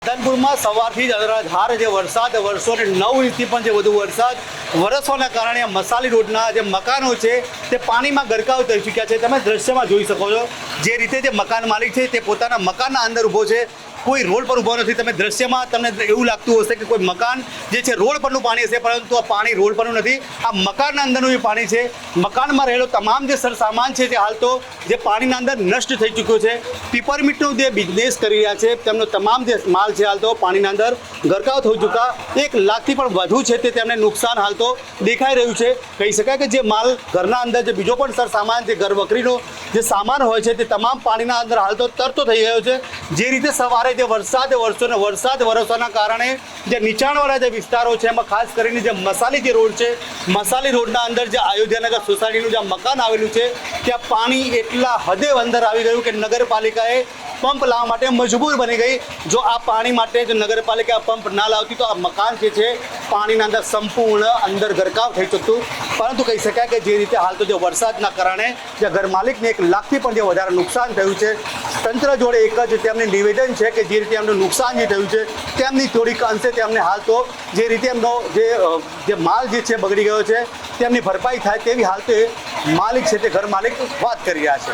રાધનપુરમાં સવારથી જ અનરાધાર જે વરસાદ વરસો અને 9 ઇંચથી પણ જે વધુ વરસાદ વરસવાના કારણે મસાલી રોડના જે મકાનો છે તે પાણીમાં ગરકાવ થઈ ચૂક્યા છે। તમે દ્રશ્યમાં જોઈ શકો છો જે રીતે જે મકાન માલિક છે તે પોતાના મકાનના અંદર ઊભો છે, કોઈ રોડ પર ઊભો નથી। તમે દ્રશ્યમાં તમને એવું લાગતું હશે કે કોઈ મકાન જે છે રોડ પરનું પાણી હશે, પરંતુ આ પાણી રોડ પરનું નથી, આ મકાનના અંદરનું જે પાણી છે। મકાનમાં રહેલો તમામ જે સરસામાન છે તે હાલ તો જે પાણીના અંદર નષ્ટ થઈ ચૂક્યો છે। પીપરમીટનો જે બિઝનેસ કરી રહ્યા છે તેમનો તમામ જે માલ છે હાલ તો પાણીના અંદર ગરકાવ થઈ ચૂકા 1 લાખથી પણ વધુ છે તે તેમને નુકસાન હાલ તો દેખાઈ રહ્યું છે। કહી શકાય કે જે માલ ઘરના અંદર જે બીજો પણ સરસામાન જે ઘર વકરીનો જે સામાન હોય છે તે તમામ પાણીના અંદર હાલ તો તરતો થઈ ગયો છે। જે રીતે સવારે જે વરસાદ વરસવાના કારણે જે નીચાણવાળા જે વિસ્તારો છે એમાં ખાસ કરીને જે મસાલી જે રોડ છે, મસાલી રોડના અંદર જે અયોધ્યાનગર સોસાયટીનું જે મકાન આવેલું છે ત્યાં પાણી એટલા હદે અંદર આવી ગયું કે નગરપાલિકાએ પંપ લાવવા માટે મજબૂર બની ગઈ। જો આ પાણી માટે જો નગરપાલિકા પંપ ના લાવતી તો આ મકાન જે છે પાણીના અંદર સંપૂર્ણ અંદર ગરકાવ થઈ શકતું। પરંતુ કહી શકાય કે જે રીતે હાલ તો જે વરસાદના કારણે જે ઘર માલિકને 1 લાખથી પણ જે વધારે નુકસાન થયું છે, તંત્ર જોડે એક જ તેમની નિવેદન છે કે જે રીતે એમનું નુકસાન જે થયું છે તેમની થોડીક અંશે તેમને હાલ તો જે રીતે એમનો જે માલ જે છે બગડી ગયો છે તેમની ભરપાઈ થાય તેવી હાલ તો માલિક છે તે ઘર માલિક વાત કરી રહ્યા છે।